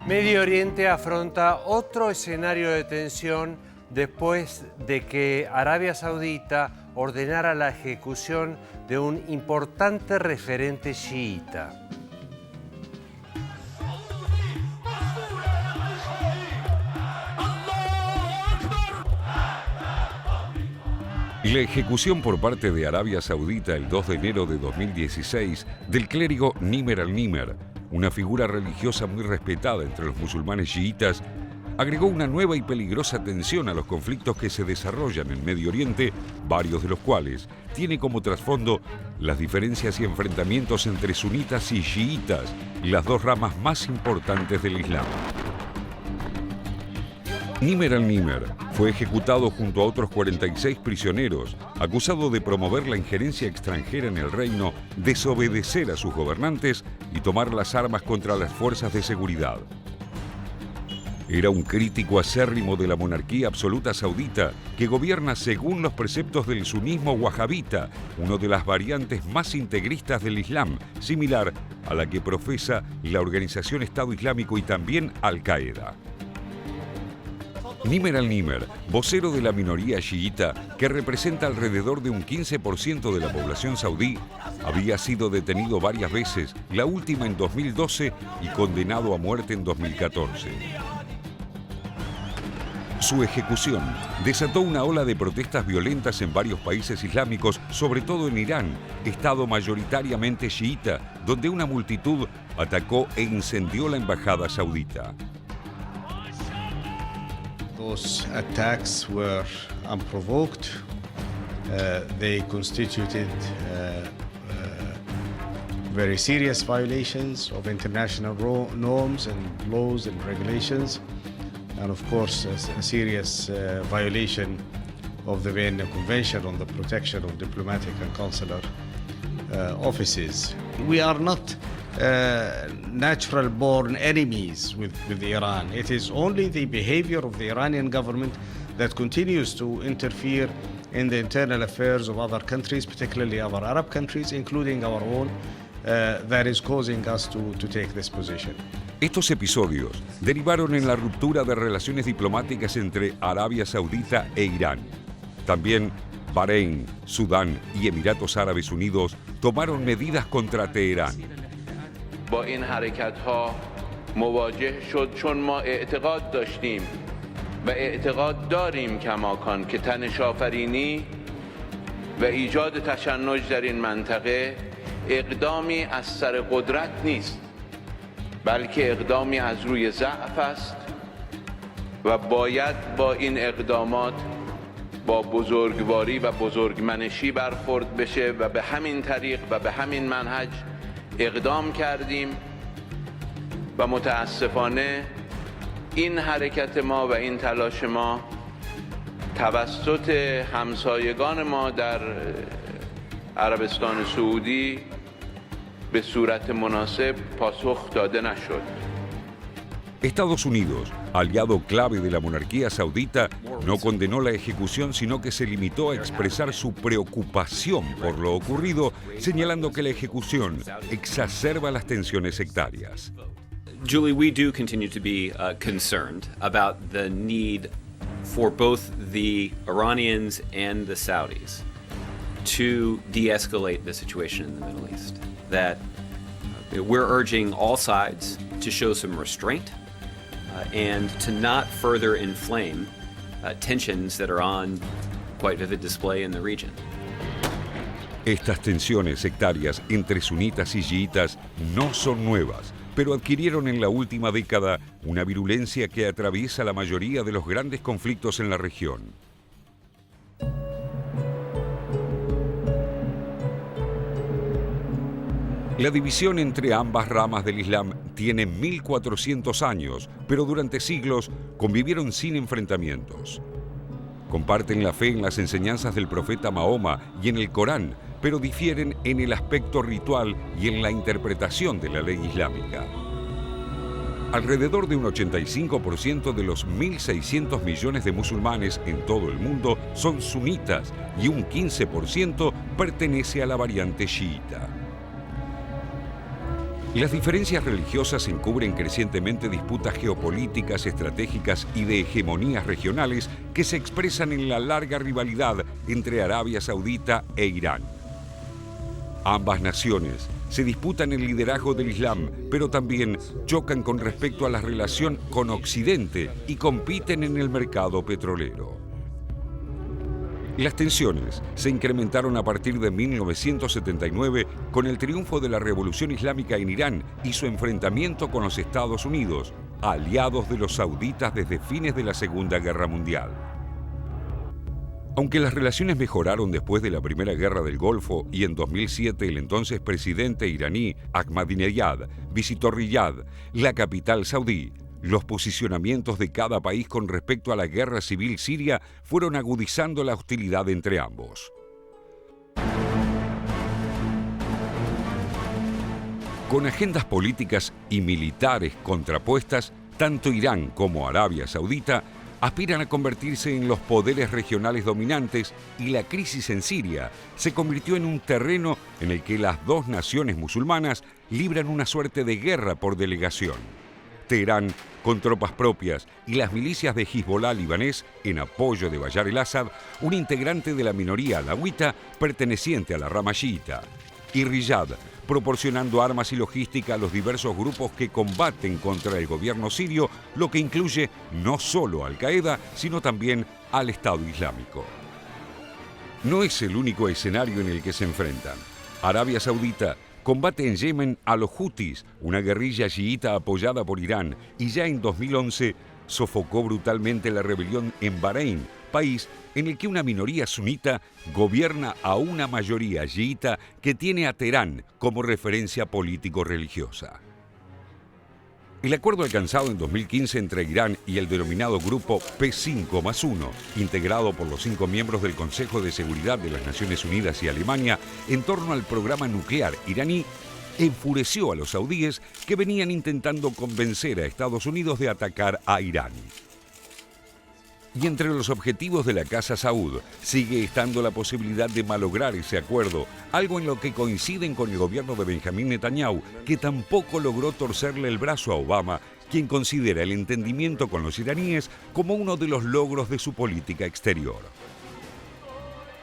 Medio Oriente afronta otro escenario de tensión después de que Arabia Saudita ordenara la ejecución de un importante referente chiita. La ejecución por parte de Arabia Saudita el 2 de enero de 2016 del clérigo Nimer al-Nimer, una figura religiosa muy respetada entre los musulmanes chiitas, agregó una nueva y peligrosa tensión a los conflictos que se desarrollan en Medio Oriente, varios de los cuales tiene como trasfondo las diferencias y enfrentamientos entre sunitas y chiitas, las dos ramas más importantes del Islam. Nimer al-Nimer fue ejecutado junto a otros 46 prisioneros, acusado de promover la injerencia extranjera en el reino, desobedecer a sus gobernantes y tomar las armas contra las fuerzas de seguridad. Era un crítico acérrimo de la monarquía absoluta saudita que gobierna según los preceptos del sunismo wahabita, una de las variantes más integristas del Islam, similar a la que profesa la organización Estado Islámico y también Al-Qaeda. Nimer al-Nimer, vocero de la minoría chiita, que representa alrededor de un 15% de la población saudí, había sido detenido varias veces, la última en 2012 y condenado a muerte en 2014. Su ejecución desató una ola de protestas violentas en varios países islámicos, sobre todo en Irán, estado mayoritariamente chiita, donde una multitud atacó e incendió la embajada saudita. Those attacks were unprovoked. They constituted very serious violations of international norms and laws and regulations, and of course a serious violation of the Vienna Convention on the protection of diplomatic and consular offices. We are not natural-born enemies with Iran. It is only the behavior of the Iranian government that continues to interfere in the internal affairs of other countries, particularly other Arab countries, including our own, that is causing us to take this position. Estos episodios derivaron en la ruptura de relaciones diplomáticas entre Arabia Saudita e Irán. También Bahrein, Sudán y Emiratos Árabes Unidos tomaron medidas contra Teherán. با این حرکت‌ها مواجه شد چون ما اعتقاد داشتیم و اعتقاد داریم کماکان که تنش‌آفرینی و ایجاد تشنج در این منطقه اقدامی از سر قدرت نیست بلکه اقدامی از روی ضعف است و باید با این اقدامات با بزرگواری و بزرگمنشی برخورد بشه و به همین طریق و به همین منهج اقدام کردیم و متاسفانه این حرکت ما و این تلاش ما توسط همسایگان ما در عربستان سعودی به صورت مناسب پاسخ داده نشد. Estados Unidos, aliado clave de la monarquía saudita, no condenó la ejecución, sino que se limitó a expresar su preocupación por lo ocurrido, señalando que la ejecución exacerba las tensiones sectarias. Julie, we do continue to be concerned about the need for both the Iranians and the Saudis to de-escalate the situation in the Middle East. That we're urging all sides to show some restraint and to not further inflame tensions that are on quite vivid display in the region. Estas tensiones sectarias entre sunitas y chiitas no son nuevas, pero adquirieron en la última década una virulencia que atraviesa la mayoría de los grandes conflictos en la región. La división entre ambas ramas del Islam tiene 1400 años, pero durante siglos convivieron sin enfrentamientos. Comparten la fe en las enseñanzas del profeta Mahoma y en el Corán, pero difieren en el aspecto ritual y en la interpretación de la ley islámica. Alrededor de un 85% de los 1.600 millones de musulmanes en todo el mundo son sunitas y un 15% pertenece a la variante chiita. Las diferencias religiosas encubren crecientemente disputas geopolíticas, estratégicas y de hegemonías regionales que se expresan en la larga rivalidad entre Arabia Saudita e Irán. Ambas naciones se disputan el liderazgo del Islam, pero también chocan con respecto a la relación con Occidente y compiten en el mercado petrolero. Las tensiones se incrementaron a partir de 1979 con el triunfo de la Revolución Islámica en Irán y su enfrentamiento con los Estados Unidos, aliados de los sauditas desde fines de la Segunda Guerra Mundial. Aunque las relaciones mejoraron después de la Primera Guerra del Golfo y en 2007 el entonces presidente iraní Ahmadinejad visitó Riyadh, la capital saudí, los posicionamientos de cada país con respecto a la guerra civil siria fueron agudizando la hostilidad entre ambos. Con agendas políticas y militares contrapuestas, tanto Irán como Arabia Saudita aspiran a convertirse en los poderes regionales dominantes y la crisis en Siria se convirtió en un terreno en el que las dos naciones musulmanas libran una suerte de guerra por delegación. Teherán, con tropas propias, y las milicias de Hezbollah libanés en apoyo de Bashar el-Assad, un integrante de la minoría alawita perteneciente a la rama chiita. Y Riyadh, proporcionando armas y logística a los diversos grupos que combaten contra el gobierno sirio, lo que incluye no solo a Al-Qaeda, sino también al Estado Islámico. No es el único escenario en el que se enfrentan. Arabia Saudita combate en Yemen a los Hutis, una guerrilla chiita apoyada por Irán, y ya en 2011 sofocó brutalmente la rebelión en Bahrein, país en el que una minoría sunita gobierna a una mayoría chiita que tiene a Teherán como referencia político-religiosa. El acuerdo alcanzado en 2015 entre Irán y el denominado Grupo P5+1, integrado por los 5 miembros del Consejo de Seguridad de las Naciones Unidas y Alemania, en torno al programa nuclear iraní, enfureció a los saudíes que venían intentando convencer a Estados Unidos de atacar a Irán. Y entre los objetivos de la Casa Saud sigue estando la posibilidad de malograr ese acuerdo, algo en lo que coinciden con el gobierno de Benjamín Netanyahu, que tampoco logró torcerle el brazo a Obama, quien considera el entendimiento con los iraníes como uno de los logros de su política exterior.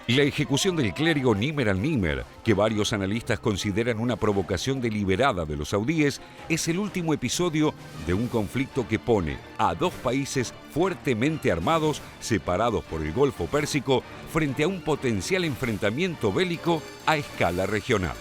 La ejecución del clérigo Nimer al-Nimer, que varios analistas consideran una provocación deliberada de los saudíes, es el último episodio de un conflicto que pone a dos países fuertemente armados, separados por el Golfo Pérsico, frente a un potencial enfrentamiento bélico a escala regional.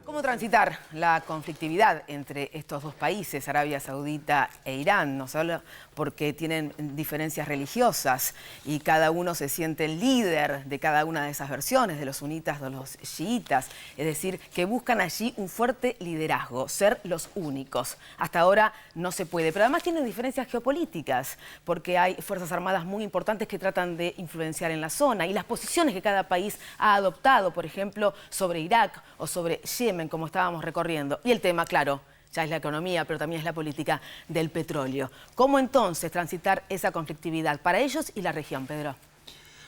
¿Cómo transitar la conflictividad entre estos dos países, Arabia Saudita e Irán? No solo porque tienen diferencias religiosas y cada uno se siente el líder de cada una de esas versiones, de los sunitas, de los chiitas. Es decir, que buscan allí un fuerte liderazgo, ser los únicos. Hasta ahora no se puede, pero además tienen diferencias geopolíticas, porque hay fuerzas armadas muy importantes que tratan de influenciar en la zona y las posiciones que cada país ha adoptado, por ejemplo, sobre Irak o sobre Yemen, como estábamos recorriendo. Y el tema, claro, ya es la economía, pero también es la política del petróleo. ¿Cómo entonces transitar esa conflictividad para ellos y la región, Pedro?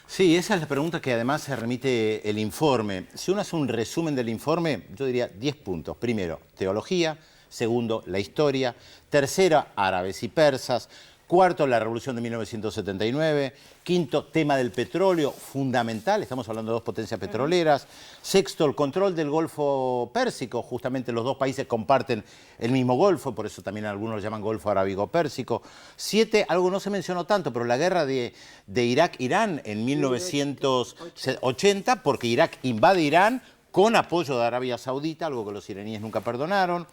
Sí, esa es la pregunta que además se remite el informe. Si uno hace un resumen del informe, yo diría 10 puntos. Primero, teología. Segundo, la historia. Tercera, árabes y persas. Cuarto, la revolución de 1979. Quinto, tema del petróleo, fundamental. Estamos hablando de dos potencias petroleras. Sexto, el control del Golfo Pérsico. Justamente los dos países comparten el mismo Golfo, por eso también algunos lo llaman Golfo Arábigo-Pérsico. 7, algo no se mencionó tanto, pero la guerra de Irak-Irán en 1980, porque Irak invade Irán con apoyo de Arabia Saudita, algo que los iraníes nunca perdonaron.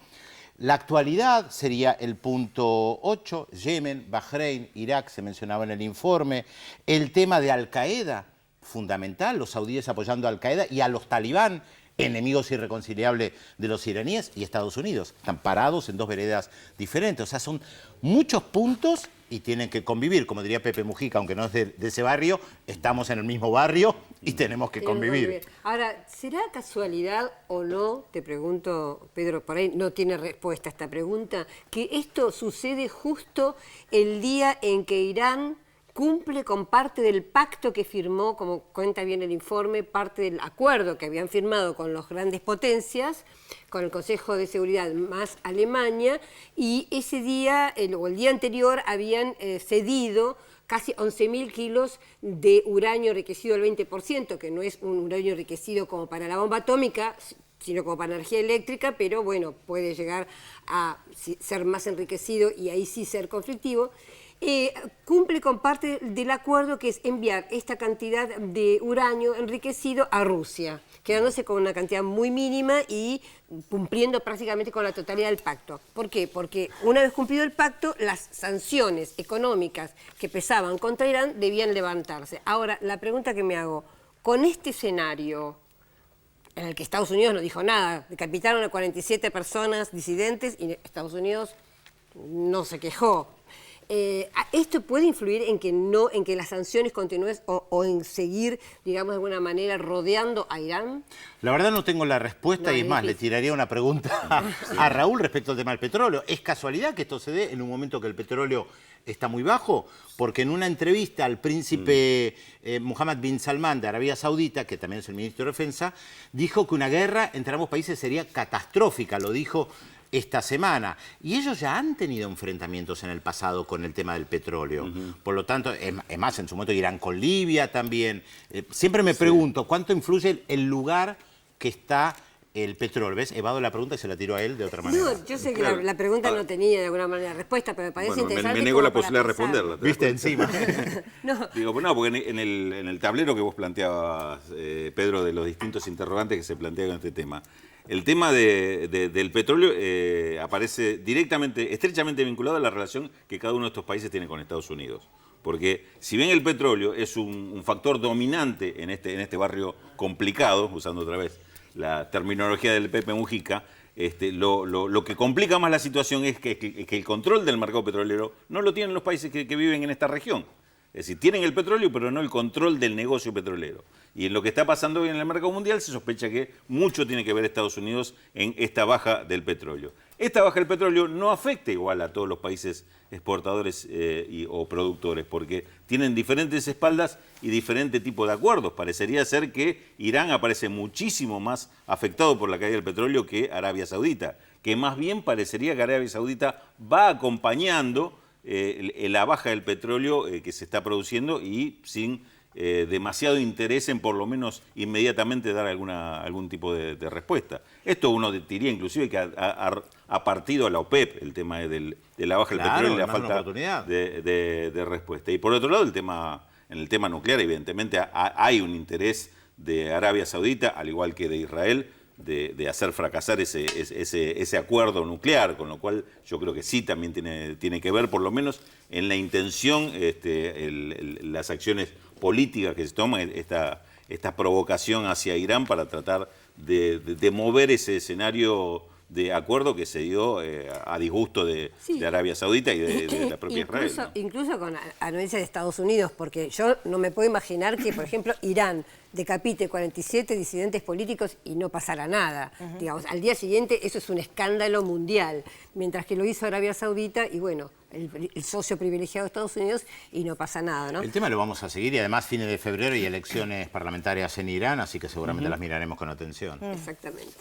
La actualidad sería el punto 8, Yemen, Bahrein, Irak, se mencionaba en el informe. El tema de Al-Qaeda, fundamental, los saudíes apoyando a Al-Qaeda y a los talibán, enemigos irreconciliables de los iraníes y Estados Unidos. Están parados en dos veredas diferentes. O sea, son muchos puntos y tienen que convivir. Como diría Pepe Mujica, aunque no es de ese barrio, estamos en el mismo barrio y tenemos que convivir. Ahora, ¿será casualidad o no, te pregunto, Pedro, por ahí no tiene respuesta a esta pregunta, que esto sucede justo el día en que Irán cumple con parte del pacto que firmó, como cuenta bien el informe, parte del acuerdo que habían firmado con las grandes potencias, con el Consejo de Seguridad más Alemania, y ese día, o el día anterior, habían cedido casi 11.000 kilos de uranio enriquecido al 20%, que no es un uranio enriquecido como para la bomba atómica, sino como para energía eléctrica, pero bueno, puede llegar a ser más enriquecido y ahí sí ser conflictivo. Cumple con parte del acuerdo, que es enviar esta cantidad de uranio enriquecido a Rusia, quedándose con una cantidad muy mínima y cumpliendo prácticamente con la totalidad del pacto. ¿Por qué? Porque una vez cumplido el pacto, las sanciones económicas que pesaban contra Irán debían levantarse. Ahora, la pregunta que me hago, con este escenario en el que Estados Unidos no dijo nada, decapitaron a 47 personas disidentes y Estados Unidos no se quejó. ¿Esto puede influir en que las sanciones continúen o en seguir, digamos, de alguna manera rodeando a Irán? La verdad no tengo la respuesta, No, y es más, difícil. le tiraría una pregunta a Raúl respecto al tema del petróleo. ¿Es casualidad que esto se dé en un momento que el petróleo está muy bajo? Porque en una entrevista al príncipe Mohammed bin Salman de Arabia Saudita, que también es el ministro de Defensa, dijo que una guerra entre ambos países sería catastrófica, lo dijo esta semana. Y ellos ya han tenido enfrentamientos en el pasado con el tema del petróleo. Por lo tanto, es más, en su momento Irán con Libia también. Siempre me pregunto, ¿cuánto influye el lugar que está el petróleo? ¿Ves? Evado la pregunta y se la tiro a él de otra manera. No, yo sé que la pregunta no tenía de alguna manera respuesta, pero me parece interesante. Me niego la como posibilidad de para responderla. ¿te das ¿Viste? cuenta? Encima. No. Digo, pues no, porque en el tablero que vos planteabas, Pedro, de los distintos interrogantes que se plantean con este tema, el tema del petróleo aparece directamente, estrechamente vinculado a la relación que cada uno de estos países tiene con Estados Unidos. Porque si bien el petróleo es un factor dominante en este barrio complicado, usando otra vez la terminología del Pepe Mujica, lo que complica más la situación es que el control del mercado petrolero no lo tienen los países que viven en esta región. Es decir, tienen el petróleo, pero no el control del negocio petrolero. Y en lo que está pasando hoy en el mercado mundial se sospecha que mucho tiene que ver Estados Unidos en esta baja del petróleo. Esta baja del petróleo no afecta igual a todos los países exportadores o productores, porque tienen diferentes espaldas y diferente tipo de acuerdos. Parecería ser que Irán aparece muchísimo más afectado por la caída del petróleo que Arabia Saudita, que más bien parecería que Arabia Saudita va acompañando la baja del petróleo que se está produciendo y sin demasiado interés en por lo menos inmediatamente dar algún tipo de respuesta. Esto uno diría inclusive que ha partido a la OPEP el tema de la baja del petróleo y la falta de respuesta. Y por otro lado, en el tema nuclear, evidentemente hay un interés de Arabia Saudita, al igual que de Israel, de hacer fracasar ese acuerdo nuclear, con lo cual yo creo que sí también tiene que ver, por lo menos en la intención, las acciones políticas que se toman, esta provocación hacia Irán para tratar de mover ese escenario de acuerdo que se dio a disgusto de Arabia Saudita y de la propia Israel, ¿no? Incluso con anuencia de Estados Unidos, porque yo no me puedo imaginar que, por ejemplo, Irán decapite 47 disidentes políticos y no pasará nada. Digamos, al día siguiente eso es un escándalo mundial, mientras que lo hizo Arabia Saudita y bueno, el socio privilegiado de Estados Unidos y no pasa nada, ¿no? El tema lo vamos a seguir y además fines de febrero y elecciones parlamentarias en Irán, así que seguramente las miraremos con atención. Exactamente.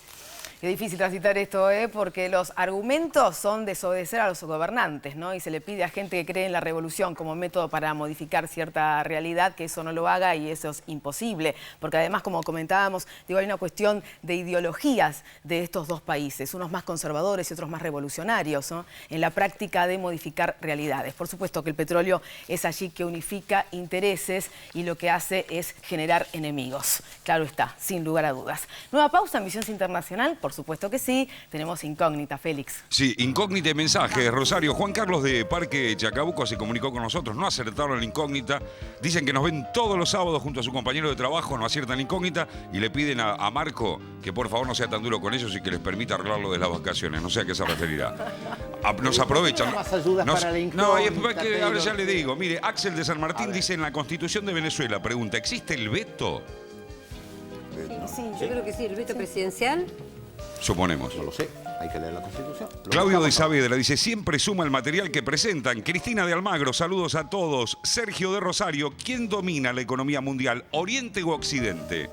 Es difícil transitar esto, porque los argumentos son desobedecer a los gobernantes, ¿no? Y se le pide a gente que cree en la revolución como método para modificar cierta realidad que eso no lo haga, y eso es imposible. Porque además, como comentábamos, hay una cuestión de ideologías de estos dos países, unos más conservadores y otros más revolucionarios, ¿no? En la práctica de modificar realidades. Por supuesto que el petróleo es allí que unifica intereses y lo que hace es generar enemigos. Claro está, sin lugar a dudas. Nueva pausa en Misiones Internacional. Por supuesto que sí. Tenemos incógnita, Félix. Sí, incógnita y mensaje. Rosario, Juan Carlos de Parque Chacabuco se comunicó con nosotros. No acertaron la incógnita. Dicen que nos ven todos los sábados junto a su compañero de trabajo. No aciertan la incógnita y le piden a Marco que por favor no sea tan duro con ellos y que les permita arreglarlo de las vacaciones. No sé a qué se referirá. Nos aprovechan. Más ayudas para la incógnita, ahora ya le digo. Mire, Axel de San Martín dice: en la Constitución de Venezuela, pregunta, ¿existe el veto? Sí, yo creo que sí, el veto presidencial. Suponemos. No lo sé. hay que leer la Constitución. Claudio de Saavedra dice, siempre suma el material que presentan. Cristina de Almagro, saludos a todos. Sergio de Rosario, ¿quién domina la economía mundial, Oriente o Occidente?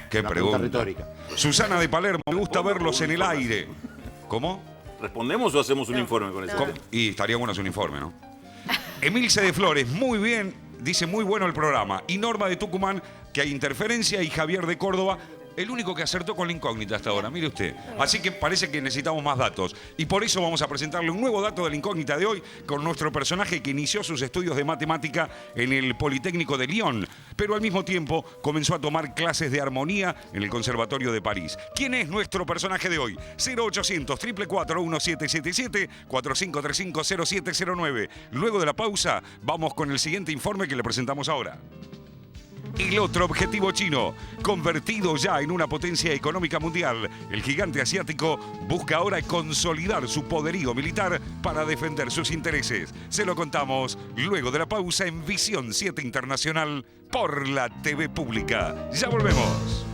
Qué pregunta retórica. Susana de Palermo, me gusta verlos en el aire. ¿Cómo? ¿Respondemos o hacemos un informe con eso? Y estaría bueno hacer un informe, ¿no? Emilce de Flores, muy bien, dice muy bueno el programa. Y Norma de Tucumán, que hay interferencia. Y Javier de Córdoba, el único que acertó con la incógnita hasta ahora, mire usted. Así que parece que necesitamos más datos. Y por eso vamos a presentarle un nuevo dato de la incógnita de hoy con nuestro personaje que inició sus estudios de matemática en el Politécnico de Lyon, pero al mismo tiempo comenzó a tomar clases de armonía en el Conservatorio de París. ¿Quién es nuestro personaje de hoy? 0800 444 1777 4535 0709. Luego de la pausa, vamos con el siguiente informe que le presentamos ahora. El otro objetivo chino, convertido ya en una potencia económica mundial, el gigante asiático busca ahora consolidar su poderío militar para defender sus intereses. Se lo contamos luego de la pausa en Visión 7 Internacional por la TV Pública. Ya volvemos.